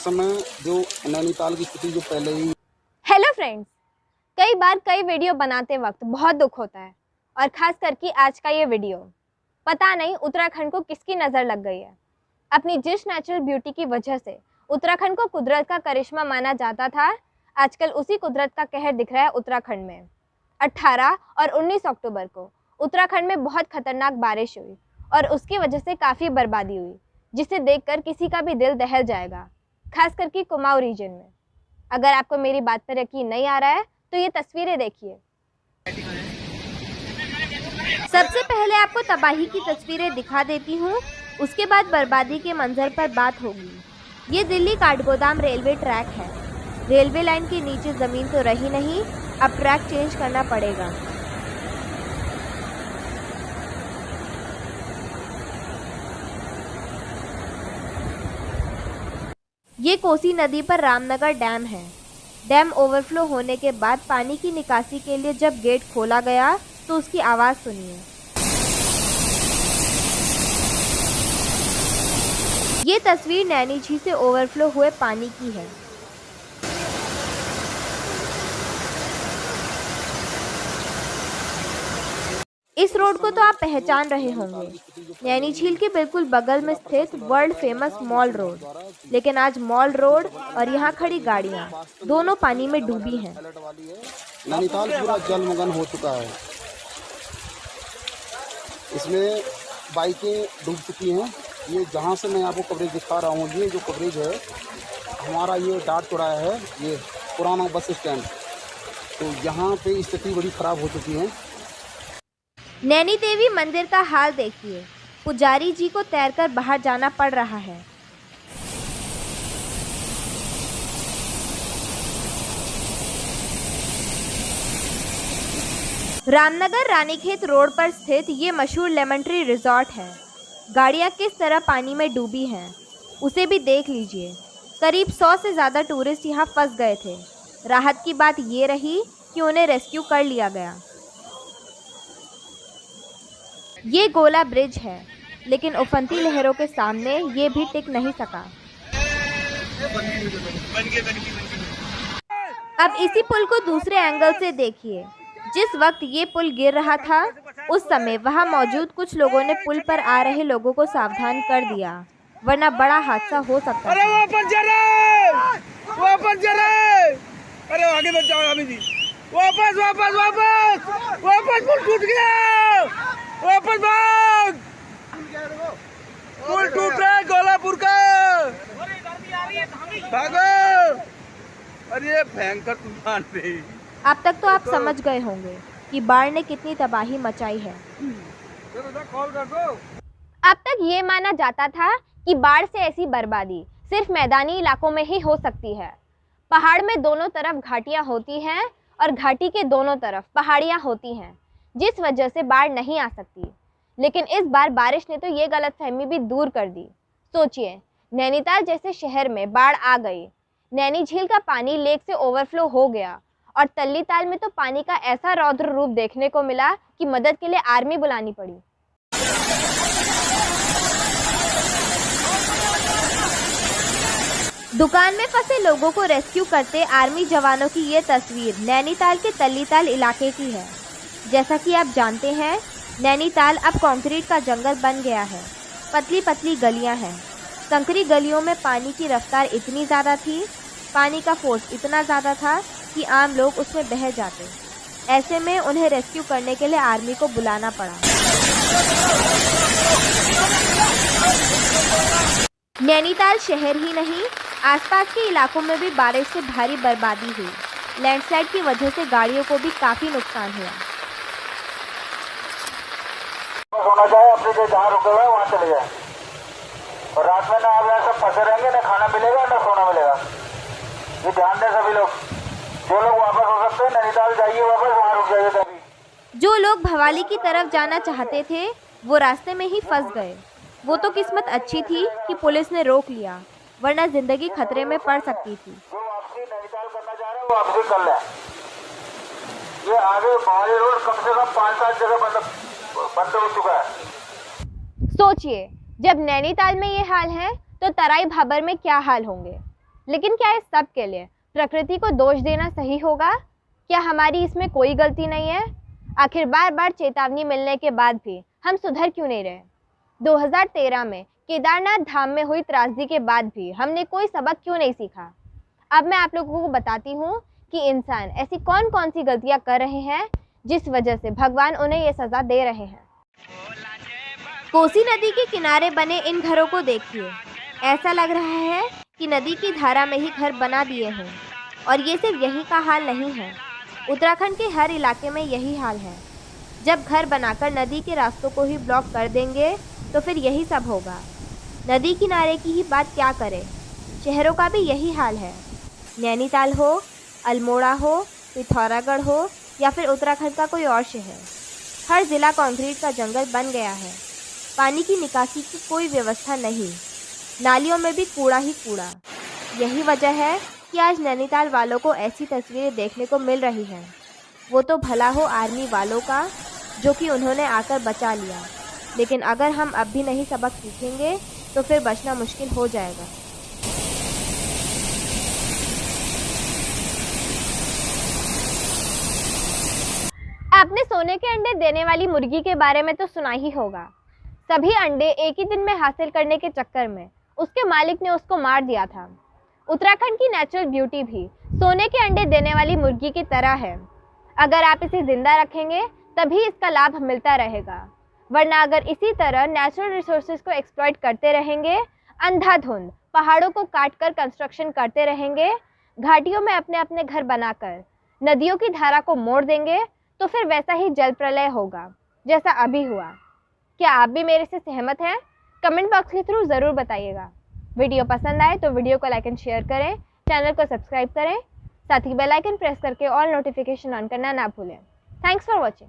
समय जो नैनीताल की स्थिति जो पहले ही। हेलो फ्रेंड्स, कई बार कई वीडियो बनाते वक्त बहुत दुख होता है और ख़ास करके आज का ये वीडियो, पता नहीं उत्तराखंड को किसकी नज़र लग गई है। अपनी जिस नेचुरल ब्यूटी की वजह से उत्तराखंड को कुदरत का करिश्मा माना जाता था, आजकल उसी कुदरत का कहर दिख रहा है उत्तराखंड में। 18 और 19 अक्टूबर को उत्तराखंड में बहुत खतरनाक बारिश हुई और उसकी वजह से काफ़ी बर्बादी हुई, जिसे देखकर किसी का भी दिल दहल जाएगा, खास करके कुमाऊं रीजन में। अगर आपको मेरी बात पर यकीन नहीं आ रहा है तो ये तस्वीरें देखिए। सबसे पहले आपको तबाही की तस्वीरें दिखा देती हूँ, उसके बाद बर्बादी के मंजर पर बात होगी। ये दिल्ली काठगोदाम रेलवे ट्रैक है। रेलवे लाइन के नीचे ज़मीन तो रही नहीं, अब ट्रैक चेंज करना पड़ेगा। ये कोसी नदी पर रामनगर डैम है। डैम ओवरफ्लो होने के बाद पानी की निकासी के लिए जब गेट खोला गया तो उसकी आवाज़ सुनिए। ये तस्वीर नैनी झील से ओवरफ्लो हुए पानी की है। इस रोड को तो आप पहचान रहे होंगे, नैनी झील के बिल्कुल बगल में स्थित वर्ल्ड फेमस मॉल रोड। लेकिन आज मॉल रोड और यहाँ खड़ी गाड़ियाँ दोनों पानी में डूबी हैं। नैनीताल पूरा जलमग्न हो चुका है। इसमें बाइकें डूब चुकी हैं। ये जहाँ से मैं आपको कवरेज दिखा रहा हूँ, ये जो कवरेज है हमारा, ये डाट चौराहा है, ये पुराना बस स्टैंड, तो यहाँ पे स्थिति बड़ी ख़राब हो चुकी है। नैनी देवी मंदिर का हाल देखिए, पुजारी जी को तैरकर बाहर जाना पड़ रहा है। रामनगर रानीखेत रोड पर स्थित ये मशहूर लेमन ट्री रिजॉर्ट है। गाड़ियाँ किस तरह पानी में डूबी हैं, उसे भी देख लीजिए। करीब 100 से ज़्यादा टूरिस्ट यहाँ फंस गए थे। राहत की बात ये रही कि उन्हें रेस्क्यू कर लिया गया। ये गोला ब्रिज है, लेकिन उफनती लहरों के सामने ये भी टिक नहीं सका। अब इसी पुल को दूसरे एंगल से देखिए। जिस वक्त ये पुल गिर रहा था, उस समय वहां मौजूद कुछ लोगों ने पुल पर आ रहे लोगों को सावधान कर दिया, वरना बड़ा हादसा हो सकता था। अरे वापस जा रहे, वापस जा रहे, अरे आगे मत जाओ अभी जी, वापस वापस वापस वापस, पुल टूट गया, वापस भाग, पुल टूट रहा है गोलापुर का, भागो। अरे भयंकर तूफान पे। अब तक तो आप समझ गए होंगे कि बाढ़ ने कितनी तबाही मचाई है। अब तक ये माना जाता था कि बाढ़ से ऐसी बर्बादी सिर्फ मैदानी इलाकों में ही हो सकती है। पहाड़ में दोनों तरफ घाटियां होती हैं और घाटी के दोनों तरफ पहाड़ियां होती हैं, जिस वजह से बाढ़ नहीं आ सकती। लेकिन इस बार बारिश ने तो ये गलतफहमी भी दूर कर दी। सोचिए, नैनीताल जैसे शहर में बाढ़ आ गई, नैनी झील का पानी लेक से ओवरफ्लो हो गया और तल्लीताल में तो पानी का ऐसा रौद्र रूप देखने को मिला कि मदद के लिए आर्मी बुलानी पड़ी। दुकान में फंसे लोगों को रेस्क्यू करते आर्मी जवानों की ये तस्वीर नैनीताल के तल्लीताल इलाके की है। जैसा कि आप जानते हैं, नैनीताल अब कंक्रीट का जंगल बन गया है। पतली पतली गलियां हैं। संकरी गलियों में पानी की रफ्तार इतनी ज़्यादा थी, पानी का फोर्स इतना ज़्यादा था कि आम लोग उसमें बह जाते। ऐसे में उन्हें रेस्क्यू करने के लिए आर्मी को बुलाना पड़ा। नैनीताल शहर ही नहीं, आसपास के इलाकों में भी बारिश से भारी बर्बादी हुई। लैंडस्लाइड की वजह से गाड़ियों को भी काफ़ी नुकसान हुआ। सोना चाहे अपने जो जहाँ रुके हुए वहाँ चले जाए, और रात में ना आप यहाँ सब फंसे रहेंगे, ना खाना मिलेगा ना सोना मिलेगा। ये ध्यान दें सभी लोग। जो लोग वापस हो सकते हैं नैनीताल जाइए, वापस वहाँ रुक जाइए तभी। जो लोग भवाली की तरफ जाना चाहते थे वो रास्ते में ही फंस गए। वो तो किस्मत अच्छी थी कि पुलिस ने रोक लिया, वरना जिंदगी खतरे में पड़ सकती थी। जो वापसी नैनीताल करना चाह रहे हैं वो वापसी कर लें। ये आगे भवाली रोड कम से कम 5-7 जगह बंद हो चुका है। सोचिए, जब नैनीताल में ये हाल है तो तराई भाबर में क्या हाल होंगे। लेकिन क्या इस सब के लिए प्रकृति को दोष देना सही होगा? क्या हमारी इसमें कोई गलती नहीं है? आखिर बार बार चेतावनी मिलने के बाद भी हम सुधर क्यों नहीं रहे? 2013 में केदारनाथ धाम में हुई त्रासदी के बाद भी हमने कोई सबक क्यों नहीं सीखा? अब मैं आप लोगों को बताती हूँ कि इंसान ऐसी कौन कौन सी गलतियाँ कर रहे हैं जिस वजह से भगवान उन्हें ये सज़ा दे रहे हैं। कोसी नदी के किनारे बने इन घरों को देखिए। ऐसा लग रहा है कि नदी की धारा में ही घर बना दिए हैं। और ये सिर्फ यहीं का हाल नहीं है, उत्तराखंड के हर इलाके में यही हाल है। जब घर बनाकर नदी के रास्तों को ही ब्लॉक कर देंगे तो फिर यही सब होगा। नदी किनारे की ही बात क्या करें, शहरों का भी यही हाल है। नैनीताल हो, अल्मोड़ा हो, पिथौरागढ़ हो या फिर उत्तराखंड का कोई और शहर, हर ज़िला कंक्रीट का जंगल बन गया है। पानी की निकासी की कोई व्यवस्था नहीं, नालियों में भी कूड़ा ही कूड़ा। यही वजह है कि आज नैनीताल वालों को ऐसी तस्वीरें देखने को मिल रही हैं। वो तो भला हो आर्मी वालों का, जो कि उन्होंने आकर बचा लिया, लेकिन अगर हम अब भी नहीं सबक सीखेंगे तो फिर बचना मुश्किल हो जाएगा। आपने सोने के अंडे देने वाली मुर्गी के बारे में तो सुना ही होगा। सभी अंडे एक ही दिन में हासिल करने के चक्कर में उसके मालिक ने उसको मार दिया था। उत्तराखंड की नेचुरल ब्यूटी भी सोने के अंडे देने वाली मुर्गी की तरह है। अगर आप इसे जिंदा रखेंगे तभी इसका लाभ मिलता रहेगा, वरना अगर इसी तरह नेचुरल रिसोर्सेज को एक्सप्लॉइट करते रहेंगे, अंधाधुंध पहाड़ों को काटकर कंस्ट्रक्शन करते रहेंगे, घाटियों में अपने अपने घर बनाकर नदियों की धारा को मोड़ देंगे, तो फिर वैसा ही जल प्रलय होगा जैसा अभी हुआ। क्या आप भी मेरे से सहमत हैं? कमेंट बॉक्स के थ्रू ज़रूर बताइएगा। वीडियो पसंद आए तो वीडियो को लाइक एंड शेयर करें, चैनल को सब्सक्राइब करें, साथ ही बेल आइकन प्रेस करके ऑल नोटिफिकेशन ऑन करना ना भूलें। Thanks for watching.